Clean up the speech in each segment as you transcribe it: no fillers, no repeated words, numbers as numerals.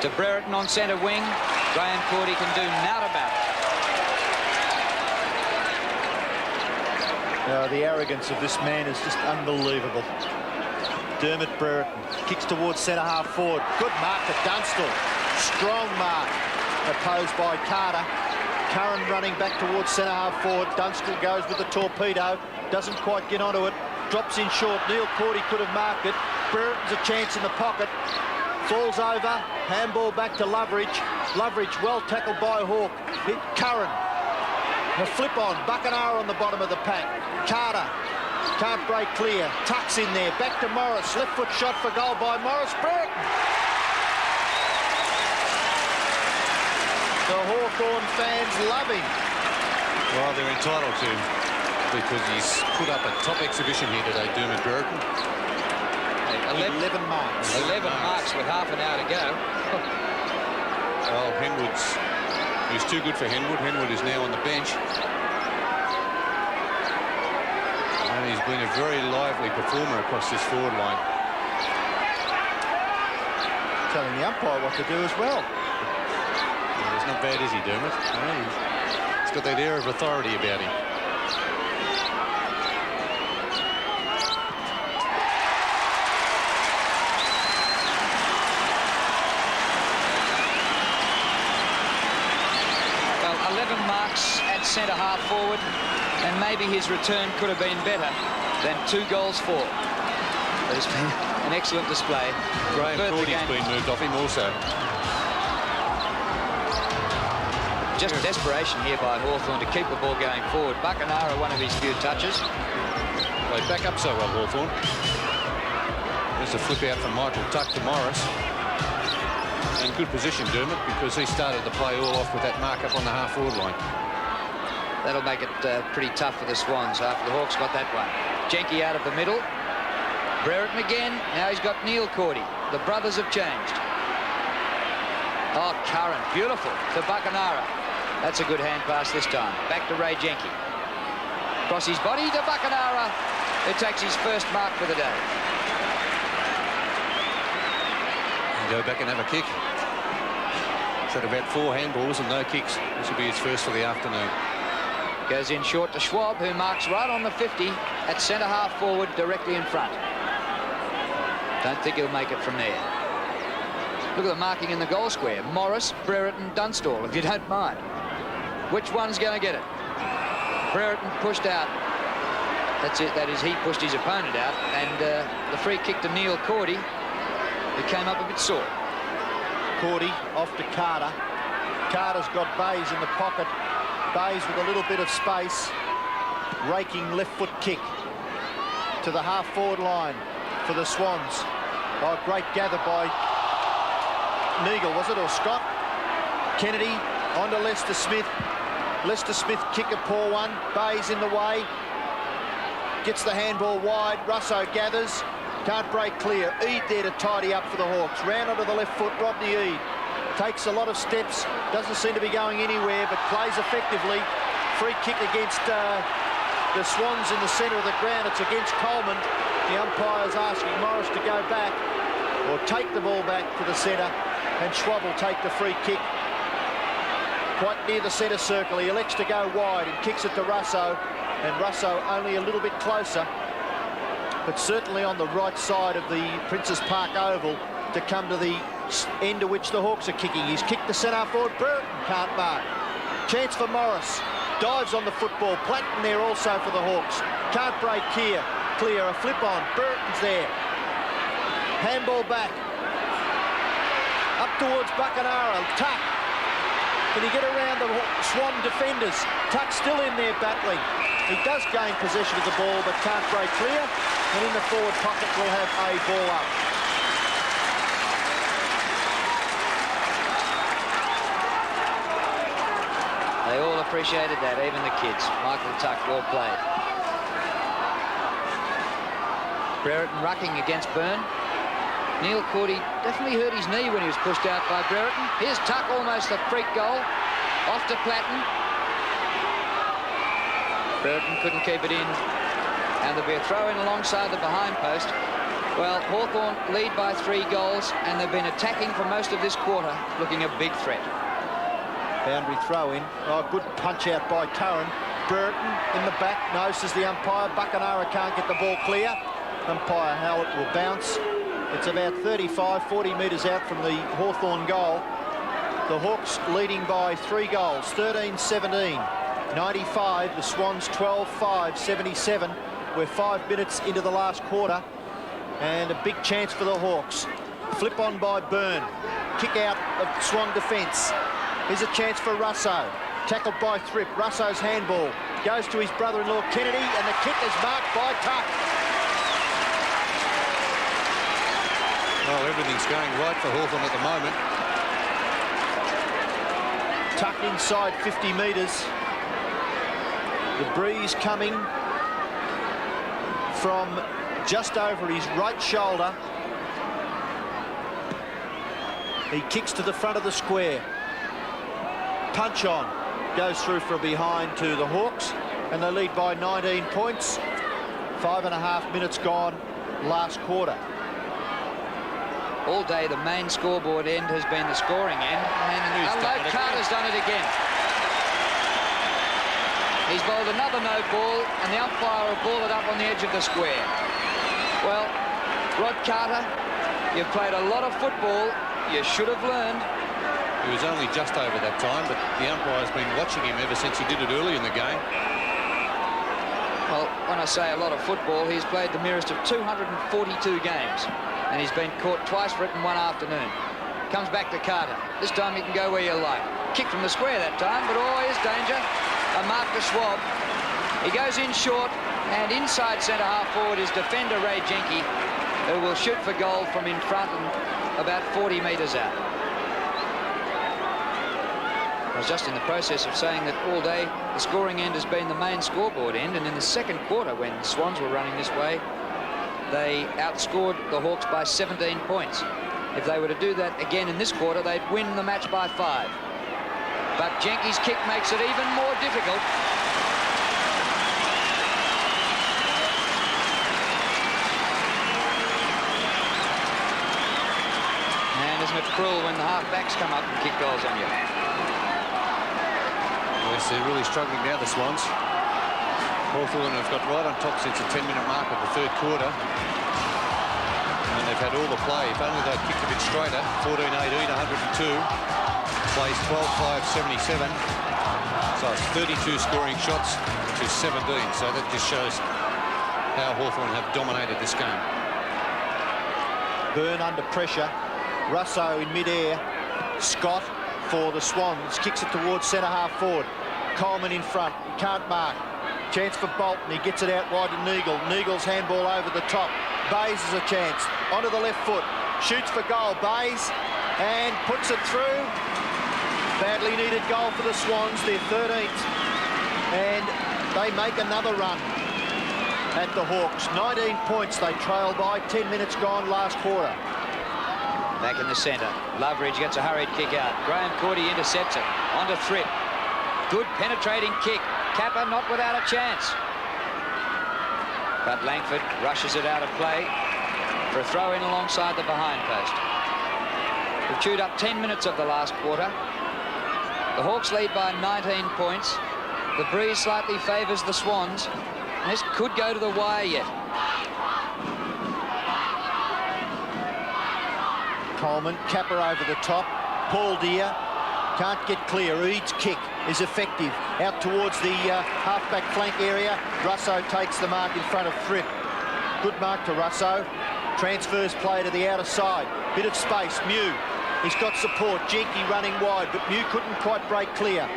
To Brereton on centre wing. Graham Cordy can do naught about it. The arrogance of this man is just unbelievable. Dermot Brereton kicks towards centre half forward. Good mark to Dunstall. Strong mark opposed by Carter. Curran running back towards centre half forward. Dunstall goes with the torpedo. Doesn't quite get onto it. Drops in short. Neil Cordy could have marked it. Brereton's a chance in the pocket. Falls over. Handball back to Loveridge. Loveridge well tackled by Hawke. Hit Curran. A flip on. Buckenara on the bottom of the pack. Carter can't break clear. Tucks in there. Back to Morris. Left foot shot for goal by Morris. Brereton. The Hawthorn fans love him. Well, they're entitled to, because he's put up a top exhibition here today, Dermot Brereton. 11 marks. 11 marks with half an hour to go. Well, he's too good for Henwood. Henwood is now on the bench. And he's been a very lively performer across this forward line. Telling the umpire what to do as well. He's not bad, is he, Dermot? No, he's got that air of authority about him. Well, 11 marks at centre half forward, and maybe his return could have been better than 2 goals for. But it's been an excellent display. Graham Cordy's been moved off him also. Just desperation here by Hawthorn to keep the ball going forward. Buckenara, one of his few touches. They back up so well, Hawthorn. There's a flip out from Michael Tuck to Morris. And good position, Dermot, because he started the play all off with that mark up on the half-forward line. That'll make it pretty tough for the Swans after the Hawks got that one. Jenke out of the middle. Brereton again. Now he's got Neil Cordy. The brothers have changed. Oh, Curran, beautiful to Buckenara. That's a good hand pass this time. Back to Ray Jenke. Cross his body to Buckenara, who takes his first mark for the day. And go back and have a kick. He's had about 4 handballs and no kicks. This will be his first for the afternoon. Goes in short to Schwab, who marks right on the 50 at centre half forward, directly in front. Don't think he'll make it from there. Look at the marking in the goal square. Morris, Brereton, Dunstall, if you don't mind. Which one's going to get it? Brereton pushed out. That's it. That is, he pushed his opponent out. And the free kick to Neil Cordy, who came up a bit sore. Cordy off to Carter. Carter's got Bays in the pocket. Bays with a little bit of space. Raking left foot kick to the half-forward line for the Swans. Oh, great gather by Neagle, was it, or Scott? Kennedy on to Lester Smith. Lester Smith kick a poor one. Bays in the way. Gets the handball wide. Russo gathers. Can't break clear. Eade there to tidy up for the Hawks. Round onto the left foot, Rodney Eade. Takes a lot of steps. Doesn't seem to be going anywhere, but plays effectively. Free kick against the Swans in the centre of the ground. It's against Coleman. The umpire's asking Morris to go back or take the ball back to the centre, and Schwab will take the free kick quite near the centre circle. He elects to go wide and kicks it to Russo, and Russo only a little bit closer, but certainly on the right side of the Princes Park Oval to come to the end to which the Hawks are kicking. He's kicked the centre forward. Brereton can't mark. Chance for Morris. Dives on the football. Platten there also for the Hawks. Can't break clear. A flip on. Brereton's there. Handball back. Up towards Buckenara. Tuck. Can he get around the Swan defenders? Tuck's still in there battling. He does gain possession of the ball, but can't break clear. And in the forward pocket, we'll have a ball up. They all appreciated that, even the kids. Michael Tuck, well played. Brereton rucking against Byrne. Neil Cordy definitely hurt his knee when he was pushed out by Brereton. Here's Tuck, almost a freak goal. Off to Platten. Brereton couldn't keep it in. And there'll be a throw in alongside the behind post. Well, Hawthorn lead by 3 goals, and they've been attacking for most of this quarter, looking a big threat. Boundary throw in. Oh, good punch out by Curran. Brereton in the back. No, says the umpire. Buckenara can't get the ball clear. Umpire how it will bounce. It's about 35, 40 metres out from the Hawthorn goal. The Hawks leading by 3 goals, 13-17, 95. The Swans 12-5, 77. We're 5 minutes into the last quarter. And a big chance for the Hawks. Flip on by Byrne. Kick out of Swan defence. Here's a chance for Russo. Tackled by Thripp. Russo's handball goes to his brother-in-law Kennedy, and the kick is marked by Tuck. Well, everything's going right for Hawthorn at the moment. Tuck inside 50 metres. The breeze coming from just over his right shoulder. He kicks to the front of the square. Punch on. Goes through from behind to the Hawks, and they lead by 19 points. 5.5 minutes gone, last quarter. All day, the main scoreboard end has been the scoring end, and Carter's done it again. He's bowled another no ball, and the umpire will ball it up on the edge of the square. Well, Rod Carter, you've played a lot of football. You should have learned. He was only just over that time, but the umpire's been watching him ever since he did it early in the game. Well, when I say a lot of football, he's played the merest of 242 games, and he's been caught twice for it in one afternoon. Comes back to Carter. This time you can go where you like. Kick from the square that time, but oh, here's danger. A mark to Schwab. He goes in short, and inside centre-half forward is defender Ray Jenke, who will shoot for goal from in front and about 40 metres out. I was just in the process of saying that all day the scoring end has been the main scoreboard end, and in the second quarter, when the Swans were running this way, they outscored the Hawks by 17 points. If they were to do that again in this quarter, they'd win the match by 5. But Jenke's kick makes it even more difficult. And isn't it cruel when the half-backs come up and kick goals on you? Yes, they're really struggling now, the Swans. Hawthorn have got right on top since the 10-minute mark of the third quarter. And they've had all the play. If only they'd kicked a bit straighter. 14-18, 102. Plays 12-5, 77. So it's 32 scoring shots to 17. So that just shows how Hawthorn have dominated this game. Byrne under pressure. Russo in mid-air. Scott for the Swans kicks it towards centre-half forward. Coleman in front. He can't mark. Chance for Bolton. He gets it out wide to Neagle. Neagle's handball over the top. Bayes has a chance. Onto the left foot. Shoots for goal. Bayes and puts it through. Badly needed goal for the Swans. They're 13th. And they make another run at the Hawks. 19 points they trail by. 10 minutes gone, last quarter. Back in the centre. Loveridge gets a hurried kick out. Graham Cordy intercepts it. Onto Thripp. Good penetrating kick. Kappa not without a chance. But Langford rushes it out of play for a throw in alongside the behind post. We've chewed up 10 minutes of the last quarter. The Hawks lead by 19 points. The breeze slightly favours the Swans. And this could go to the wire yet. Coleman, Kappa over the top. Paul Deere can't get clear. Eads' kick is effective. Out towards the half-back flank area. Russo takes the mark in front of Thripp. Good mark to Russo. Transfers play to the outer side. Bit of space. Mew. He's got support. Jenke running wide, but Mew couldn't quite break clear.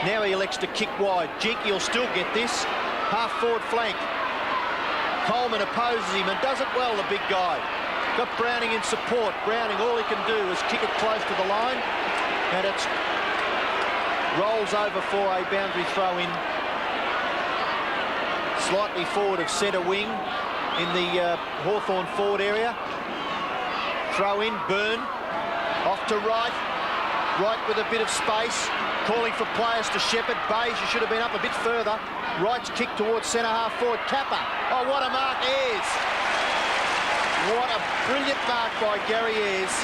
Now he elects to kick wide. Jenke will still get this. Half-forward flank. Coleman opposes him and does it well, the big guy. Got Browning in support. Browning, all he can do is kick it close to the line, and it rolls over for a boundary throw-in. Slightly forward of centre wing in the Hawthorn forward area. Throw-in, Byrne. Off to Wright. Wright with a bit of space. Calling for players to shepherd. Bayes, you should have been up a bit further. Wright's kick towards centre-half forward. Kappa. Oh, what a mark is. What a brilliant mark by Gary Ayres.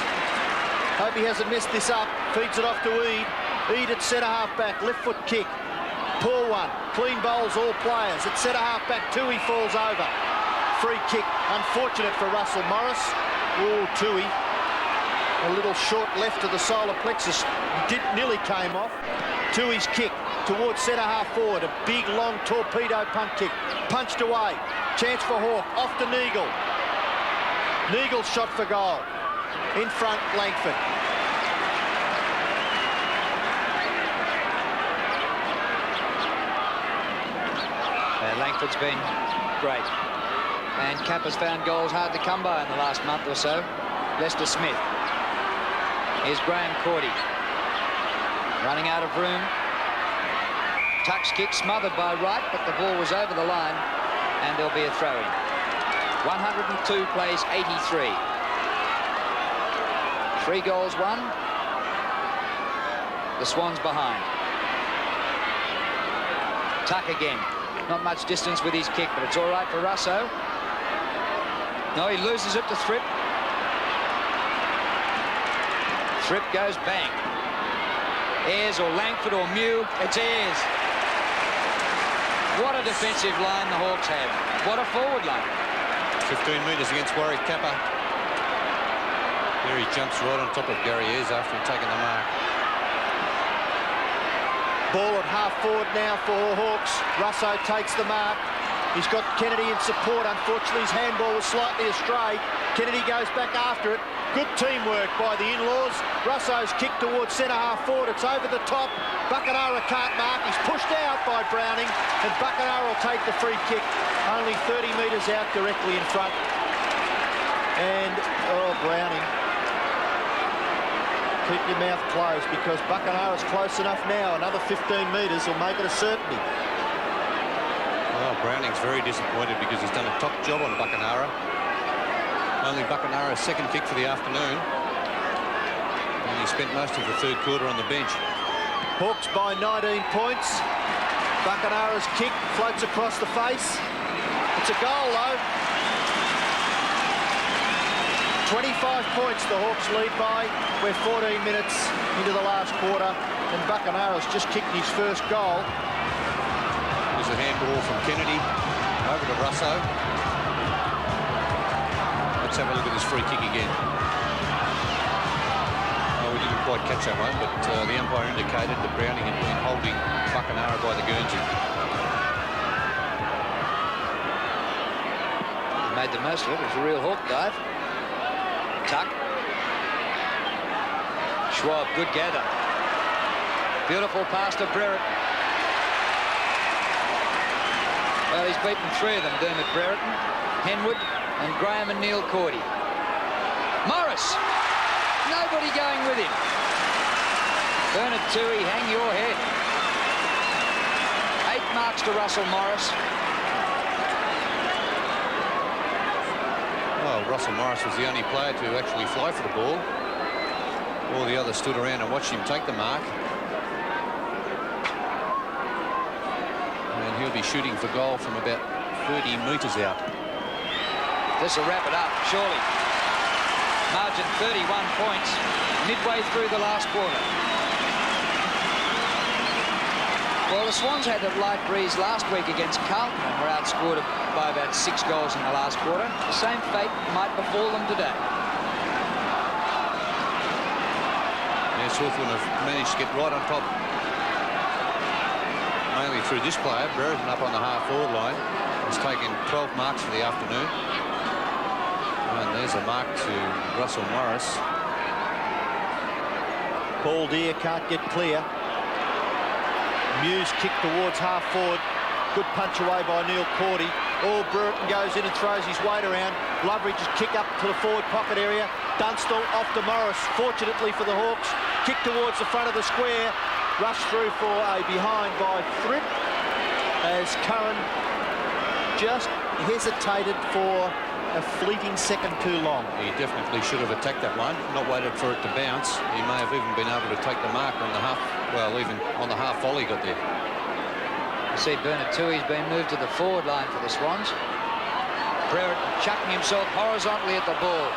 Hope he hasn't messed this up. Feeds it off to Eade. Eade at centre half back, left foot kick. Poor one. Clean bowls all players. At centre half back, Tui falls over. Free kick. Unfortunate for Russell Morris. Oh, Tui. A little short left to the solar plexus. Nearly came off. Tui's kick towards centre half forward. A big, long torpedo punt kick. Punched away. Chance for Hawke. Off to Neagle. Neagle's shot for goal. In front, Langford. Langford's been great. And Kappa's found goals hard to come by in the last month or so. Lester Smith. Here's Graham Cordy. Running out of room. Tuck's kick smothered by Wright, but the ball was over the line, and there'll be a throw-in. 102 plays 83. 3 goals won. The Swans behind. Tuck again. Not much distance with his kick, but it's all right for Russo. No, he loses it to Thripp. Thripp goes bang. Ayres or Langford or Mew. It's Ayres. What a defensive line the Hawks have. What a forward line. 15 metres against Warwick Kappa. There he jumps right on top of Gary Ayres after taking the mark. Ball at half forward now for Hawks. Russo takes the mark. He's got Kennedy in support. Unfortunately, his handball was slightly astray. Kennedy goes back after it. Good teamwork by the in-laws. Russo's kick towards centre half forward. It's over the top. Buckenara can't mark. He's pushed out by Browning, and Buckenara will take the free kick. Only 30 metres out directly in front. And, oh, Browning. Keep your mouth closed, because Buckenara's close enough now. Another 15 metres will make it a certainty. Well, Browning's very disappointed because he's done a top job on Buckenara. Only Buckenara's second kick for the afternoon. And he spent most of the third quarter on the bench. Hawks by 19 points. Buckenara's kick floats across the face. It's a goal, though. 25 points the Hawks lead by. We're 14 minutes into the last quarter, and Buckenara's just kicked his first goal. There's a handball from Kennedy over to Russo. Let's have a look at this free kick again. Oh, we didn't quite catch that one, but the umpire indicated that Browning had been holding Buckenara by the Guernsey. Made the most of it. It was a real Hawk dive. Tuck. Schwab, good gather. Beautiful pass to Brereton. Well, he's beaten 3 of them, Dermot Brereton, Henwood, and Graham and Neil Cordy. Morris! Nobody going with him. Bernard Toohey, hang your head. 8 marks to Russell Morris. Well, Russell Morris was the only player to actually fly for the ball. All the others stood around and watched him take the mark. And he'll be shooting for goal from about 30 metres out. This will wrap it up, surely. Margin 31 points, midway through the last quarter. Well, the Swans had a light breeze last week against Carlton and were outscored by about 6 goals in the last quarter. The same fate might befall them today. Yes, Hawthorn have managed to get right on top. Mainly through this player, Brereton up on the half-forward line. Has taken 12 marks for the afternoon. And there's a mark to Russell Morris. Paul Deere can't get clear. Muse kick towards half forward. Good punch away by Neil Cordy. Brereton goes in and throws his weight around. Loveridge's kick up to the forward pocket area. Dunstall off to Morris. Fortunately for the Hawks, kick towards the front of the square. Rush through for a behind by Thripp, as Curran just hesitated for a fleeting second too long. He definitely should have attacked that one, not waited for it to bounce. He may have even been able to take the mark on the half, well, even on the half volley got there. You see Bernard Toohey's been moved to the forward line for the Swans. Brereton chucking himself horizontally at the ball.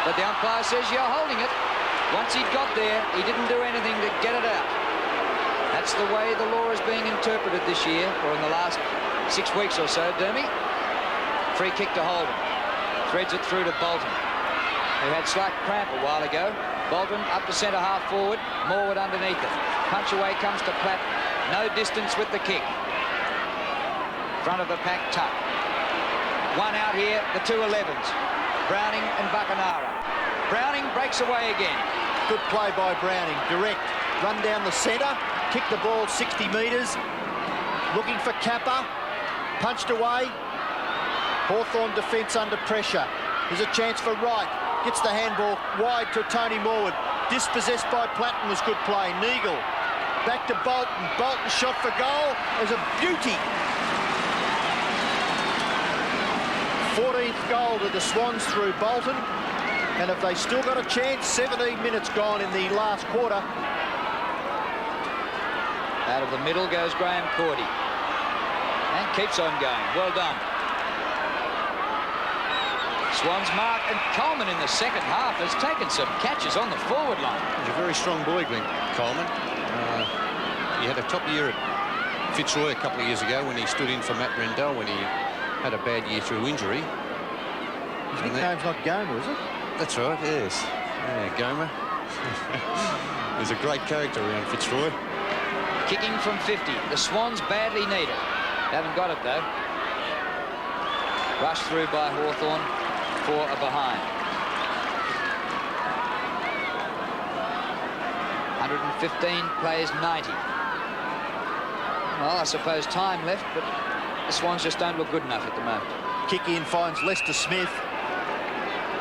But the umpire says you're holding it. Once he'd got there, he didn't do anything to get it out. That's the way the law is being interpreted this year, or in the last 6 weeks or so, Dermy. Free kick to Holden. Threads it through to Bolton, who had slight cramp a while ago. Bolton up to centre half forward, Morwood underneath it. Punch away comes to Platt. No distance with the kick. Front of the pack, Tuck. One out here, the two 11s. Browning and Buckenara. Browning breaks away again. Good play by Browning. Direct. Run down the centre. Kick the ball 60 metres. Looking for Kappa. Punched away. Hawthorn defence under pressure. There's a chance for Wright. Gets the handball wide to Tony Morwood. Dispossessed by Platten was good play. Neagle. Back to Bolton. Bolton shot for goal. There's a beauty. 14th goal to the Swans through Bolton. And have they still got a chance? 17 minutes gone in the last quarter. Out of the middle goes Graham Cordy. And keeps on going. Well done. Swans mark, and Coleman in the second half has taken some catches on the forward line. He's a very strong boy, Glenn Coleman. He had a top year at Fitzroy a couple of years ago when he stood in for Matt Rendell when he had a bad year through injury. His nickname's not Gomer, is it? That's right, yes. Yeah, Gomer. He's a great character around Fitzroy. Kicking from 50. The Swans badly need it. Haven't got it, though. Rushed through by Hawthorn. 4 are behind. 115 plays 90. Well, I suppose time left, but the Swans just don't look good enough at the moment. Kick in finds Lester Smith.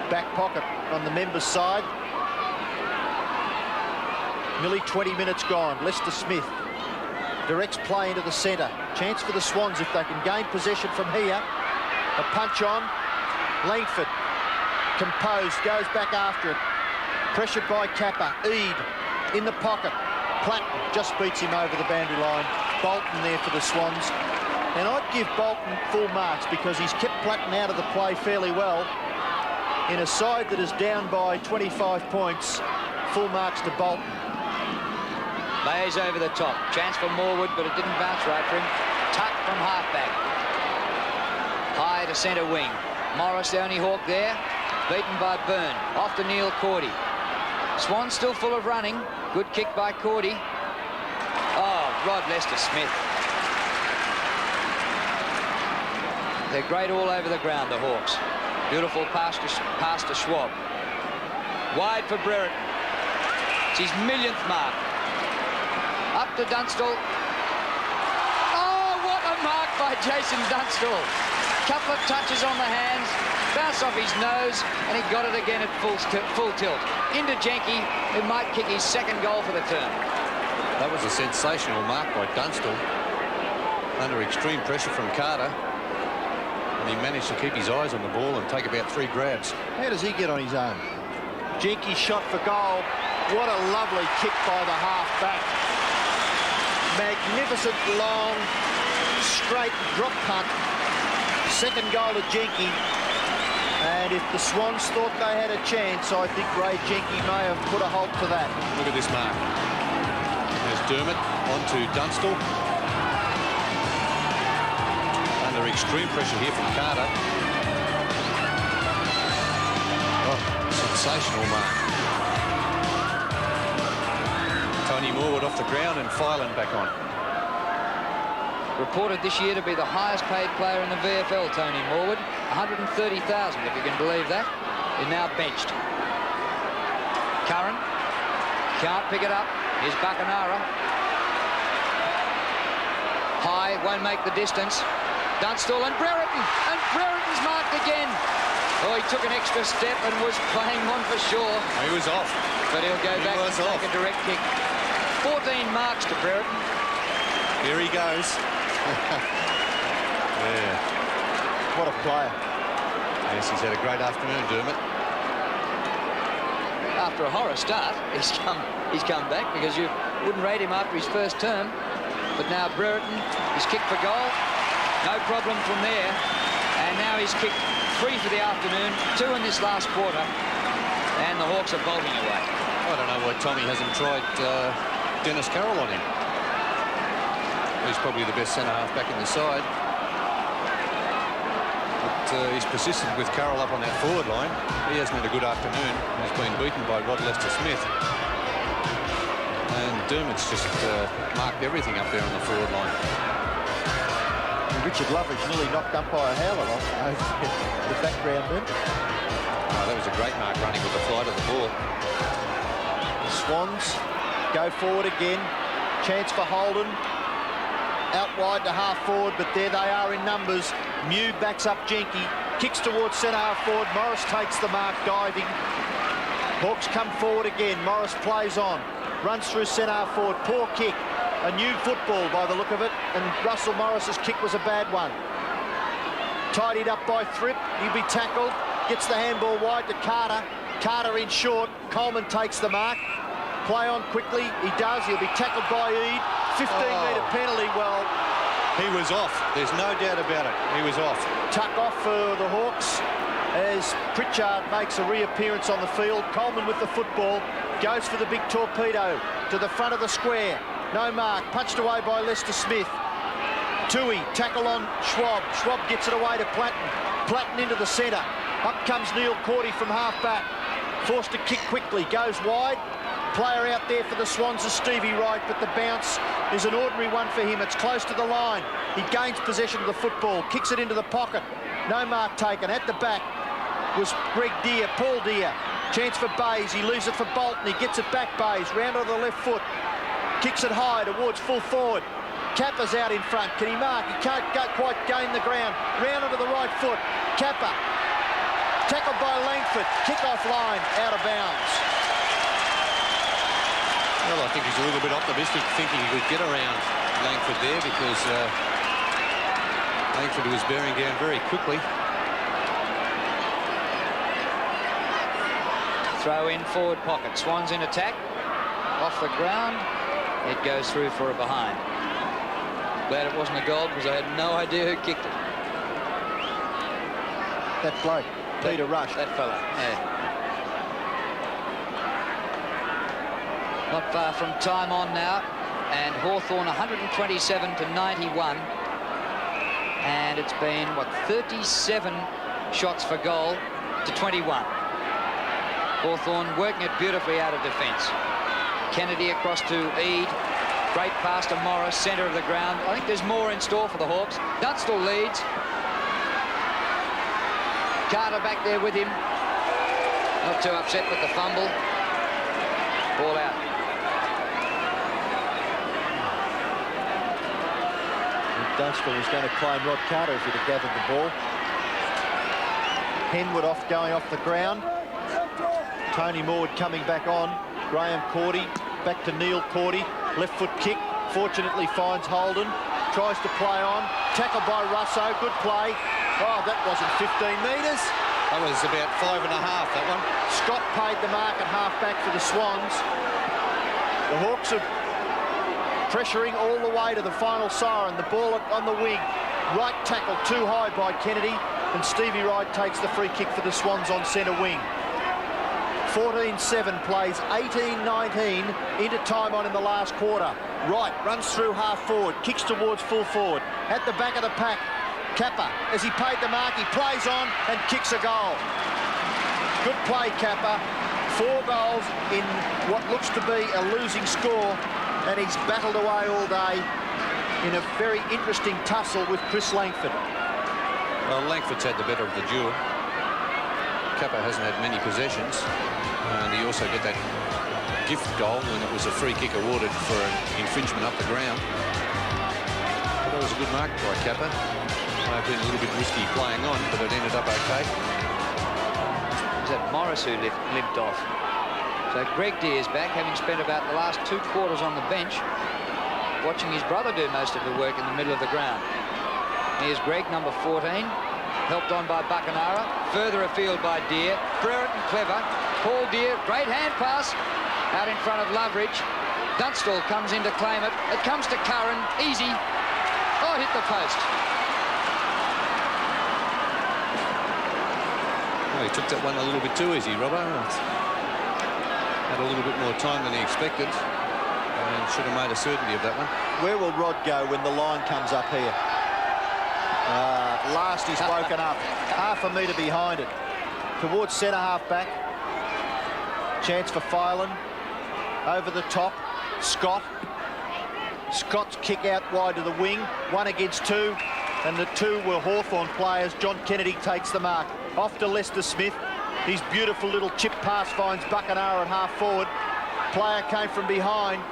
Back pocket on the members' side. Nearly 20 minutes gone. Lester Smith directs play into the centre. Chance for the Swans if they can gain possession from here. A punch on. Langford, composed, goes back after it. Pressured by Kappa. Eade in the pocket. Platten just beats him over the boundary line. Bolton there for the Swans. And I'd give Bolton full marks because he's kept Platten out of the play fairly well. In a side that is down by 25 points, full marks to Bolton. Lays over the top. Chance for Morwood, but it didn't bounce right for him. Tuck from halfback. High to centre wing. Morris, the only hawk there, beaten by Byrne. Off to Neil Cordy. Swan still full of running. Good kick by Cordy. Oh, Rod Lester Smith. They're great all over the ground, the Hawks. Beautiful pass to Schwab. Wide for Brereton. It's his 1,000th mark. Up to Dunstall. Oh, what a mark by Jason Dunstall. Couple of touches on the hands, bounce off his nose, and he got it again at full tilt. Into Jenke, who might kick his second goal for the term. That was a sensational mark by Dunstall. Under extreme pressure from Carter. And he managed to keep his eyes on the ball and take about 3 grabs. How does he get on his own? Jenke shot for goal. What a lovely kick by the half-back. Magnificent, long, straight drop punt. Second goal to Jenke. And if the Swans thought they had a chance, I think Ray Jenke may have put a halt to that. Look at this mark. There's Dermott onto Dunstall. Under extreme pressure here from Carter. Oh, sensational mark. Tony Morwood off the ground and Filan back on. Reported this year to be the highest paid player in the VFL, Tony Morwood. 130,000, if you can believe that. Is now benched. Curran can't pick it up. Here's Buckenara. High, won't make the distance. Dunstall and Brereton. And Brereton's marked again. Oh, he took an extra step and was playing on for sure. He was off. But he'll go back and take a direct kick. 14 marks to Brereton. Here he goes. Yeah. What a player. Yes, he's had a great afternoon, Dermott. After a horror start, he's come back because you wouldn't rate him after his first term. But now Brereton is kicked for goal. No problem from there. And And now he's kicked 3 for the afternoon, 2 in this last quarter, and the Hawks are bolting away. I don't know why Tommy hasn't tried Dennis Carroll on him. He's probably the best centre-half back in the side. But he's persisted with Carroll up on that forward line. He hasn't had a good afternoon. He's been beaten by Rod Lester-Smith. And Dermott's just marked everything up there on the forward line. Richard Loveridge nearly knocked umpire Howland off over the background then. Oh, that was a great mark running with the flight of the ball. The Swans go forward again. Chance for Holden. Out wide to half forward, but there they are in numbers. Mew backs up Jenke. Kicks towards centre half forward. Morris takes the mark, diving. Hawks come forward again. Morris plays on. Runs through centre half forward. Poor kick. A new football by the look of it, and Russell Morris's kick was a bad one. Tidied up by Thripp. He'll be tackled. Gets the handball wide to Carter. Carter in short. Coleman takes the mark. Play on quickly. He does. He'll be tackled by Eade. 15-metre penalty. Well, he was off. There's no doubt about it. He was off. Tuck off for the Hawks as Pritchard makes a reappearance on the field. Coleman with the football. Goes for the big torpedo to the front of the square. No mark, punched away by Lester-Smith. Tui, tackle on Schwab. Schwab gets it away to Platten. Platten into the centre. Up comes Neil Cordy from half-back. Forced to kick quickly, goes wide. Player out there for the Swans is Stevie Wright, but the bounce is an ordinary one for him. It's close to the line. He gains possession of the football, kicks it into the pocket. No mark taken. At the back was Greg Deere, Paul Deere. Chance for Bays, he leaves it for Bolton. He gets it back, Bays, round on the left foot. Kicks it high towards full forward. Kappa's out in front. Can he mark? He can't quite gain the ground. Round onto the right foot. Kappa. Tackled by Langford. Kick-off line. Out of bounds. Well, I think he's a little bit optimistic, thinking he could get around Langford there, because Langford was bearing down very quickly. Throw in forward pocket. Swans in attack. Off the ground. It goes through for a behind. Glad it wasn't a goal, because I had no idea who kicked it. That bloke, Peter Rush. That fella, yeah. Not far from time on now, and Hawthorn 127 to 91. And it's been, what, 37 shots for goal to 21. Hawthorn working it beautifully out of defence. Kennedy across to Eade. Great pass to Morris, centre of the ground. I think there's more in store for the Hawks. Dunstall leads. Carter back there with him. Not too upset with the fumble. Ball out. Dunstall was going to claim Rod Carter if he'd have gathered the ball. Henwood going off the ground. Tony Morwood coming back on. Graham Cordy, back to Neil Cordy. Left foot kick, fortunately finds Holden. Tries to play on. Tackled by Russo, good play. Oh, that wasn't 15 metres. That was about 5.5, that one. Scott paid the mark at half-back for the Swans. The Hawks are pressuring all the way to the final siren. The ball on the wing. Right tackle too high by Kennedy, and Stevie Wright takes the free kick for the Swans on centre wing. 14-7 plays 18-19 into time on in the last quarter. Wright runs through half forward, kicks towards full forward. At the back of the pack, Kappa, as he paid the mark, he plays on and kicks a goal. Good play, Kappa. 4 goals in what looks to be a losing score, and he's battled away all day in a very interesting tussle with Chris Langford. Well, Langford's had the better of the duel. Kappa hasn't had many possessions, and he also got that gift goal when it was a free kick awarded for an infringement up the ground. But that was a good mark by Kappa. May have been a little bit risky playing on, but it ended up okay. Was that Morris who limped off? So Greg Deere's back, having spent about the last 2 quarters on the bench, watching his brother do most of the work in the middle of the ground. Here's Greg, number 14. Helped on by Buckenara, further afield by Deere. Brereton clever. Paul Deere, great hand pass out in front of Loveridge. Dunstall comes in to claim it. It comes to Curran, easy. Oh, hit the post. he took that one a little bit too easy, Robbo. Had a little bit more time than he expected. And should have made a certainty of that one. Where will Rod go when the line comes up here? Last he's woken up. Half a metre behind it. Towards centre half back. Chance for Phelan. Over the top. Scott. Scott's kick out wide to the wing. 1 against 2. And the 2 were Hawthorn players. John Kennedy takes the mark. Off to Lester Smith. His beautiful little chip pass finds Buckenara at half forward. Player came from behind.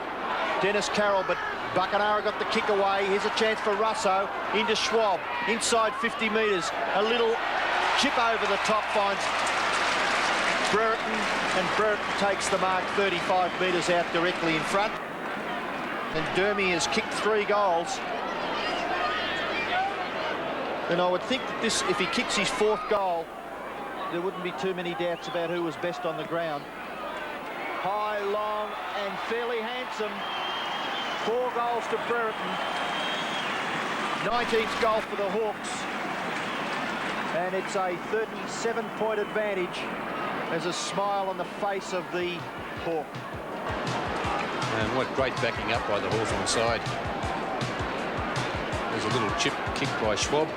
Dennis Carroll, but Buckenara got the kick away. Here's a chance for Russo into Schwab, inside 50 metres. A little chip over the top finds Brereton, and Brereton takes the mark 35 metres out directly in front. And Dermy has kicked 3 goals. And I would think that this, if he kicks his 4th goal, there wouldn't be too many doubts about who was best on the ground. High, long, and fairly handsome. 4 goals to Brereton. 19th goal for the Hawks. And it's a 37-point advantage. There's a smile on the face of the Hawk. And what great backing up by the Hawthorn side. There's a little chip kick by Schwab.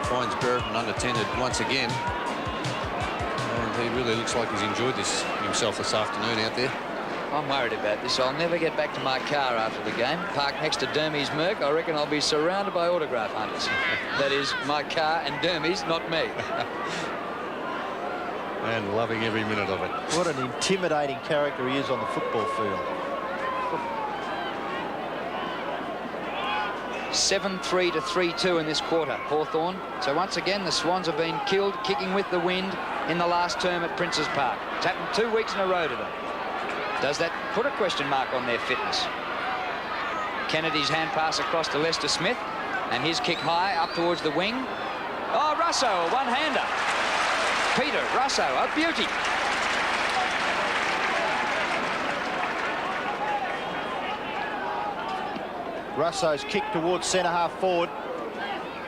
Finds Brereton unattended once again. And he really looks like he's enjoyed this himself this afternoon out there. I'm worried about this. I'll never get back to my car after the game. Parked next to Dermy's Merc. I reckon I'll be surrounded by autograph hunters. That is, my car and Dermy's, not me. And loving every minute of it. What an intimidating character he is on the football field. 7-3 to 3-2 in this quarter, Hawthorn. So once again, the Swans have been killed kicking with the wind in the last term at Princes Park. It's happened 2 weeks in a row to them. Does that put a question mark on their fitness? Kennedy's hand pass across to Lester Smith, and his kick high up towards the wing. Oh, Russo, a one-hander. Peter Russo, a beauty. Russo's kick towards centre half forward.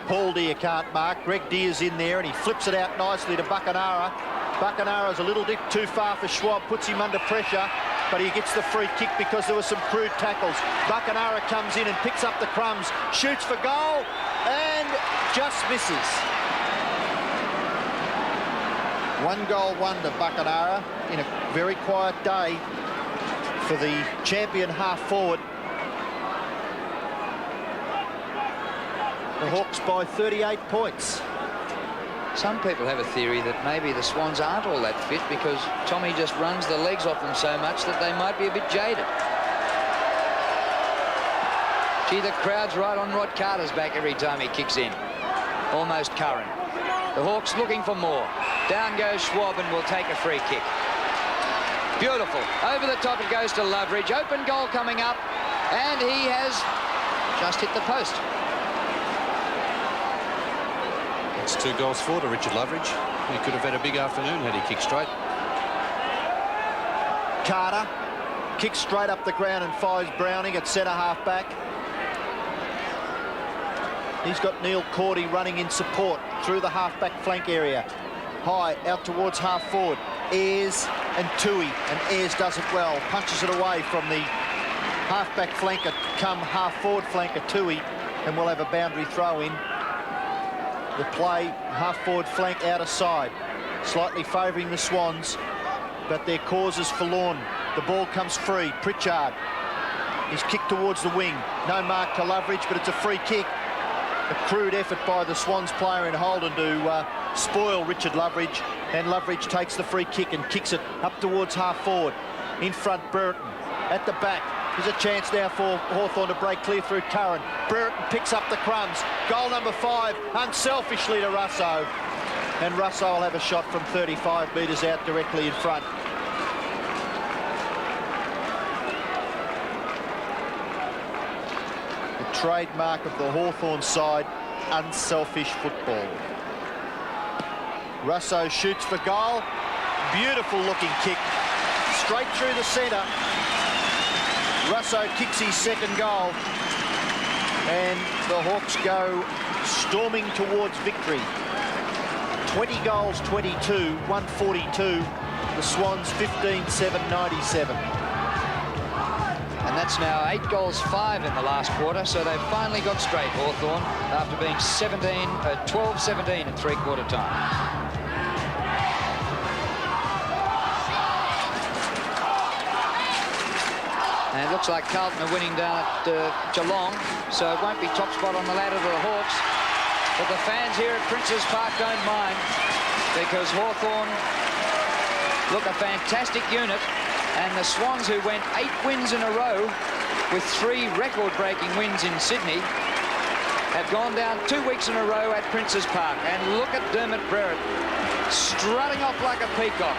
Paul Deere can't mark. Greg Deere's in there, and he flips it out nicely to Buckenara. Buckenara's a little bit too far for Schwab, puts him under pressure, but he gets the free kick because there were some crude tackles. Buckenara comes in and picks up the crumbs, shoots for goal, and just misses. 1 goal wonder, Buckenara, in a very quiet day for the champion half forward. The Hawks by 38 points. Some people have a theory that maybe the Swans aren't all that fit because Tommy just runs the legs off them so much that they might be a bit jaded. Gee, the crowd's right on Rod Carter's back every time he kicks in. Almost Curran. The Hawks looking for more. Down goes Schwab and will take a free kick. Beautiful. Over the top it goes to Loveridge. Open goal coming up, and he has just hit the post. It's 2 goals for to Richard Loveridge. He could have had a big afternoon had he kicked straight. Carter kicks straight up the ground and fires Browning at centre half back. He's got Neil Cordy running in support through the half-back flank area. High out towards half forward. Ayres and Tui, and Ayres does it well. Punches it away from the half-back flanker, come half-forward flanker Tui, and we'll have a boundary throw in. The play, half-forward flank out of side, slightly favouring the Swans, but their cause is forlorn. The ball comes free. Pritchard is kicked towards the wing. No mark to Loveridge, but it's a free kick. A crude effort by the Swans player in Holden to spoil Richard Loveridge, and Loveridge takes the free kick and kicks it up towards half forward. In front, Brereton. At the back, there's a chance now for Hawthorn to break clear through Curran. Brereton picks up the crumbs. Goal number 5, unselfishly to Russo. And Russo will have a shot from 35 metres out directly in front. Trademark of the Hawthorn side, unselfish football. Russo shoots for goal. Beautiful looking kick. Straight through the centre. Russo kicks his 2nd goal. And the Hawks go storming towards victory. 20 goals, 22, 142. The Swans 15-7-97. And that's now 8 goals, 5 in the last quarter, so they've finally got straight, Hawthorn, after being 12-17 at three-quarter time. And it looks like Carlton are winning down at Geelong, so it won't be top spot on the ladder to the Hawks. But the fans here at Princes Park don't mind, because Hawthorn look a fantastic unit. And the Swans, who went 8 wins in a row with 3 record-breaking wins in Sydney, have gone down 2 weeks in a row at Princes Park. And look at Dermott Brereton strutting off like a peacock.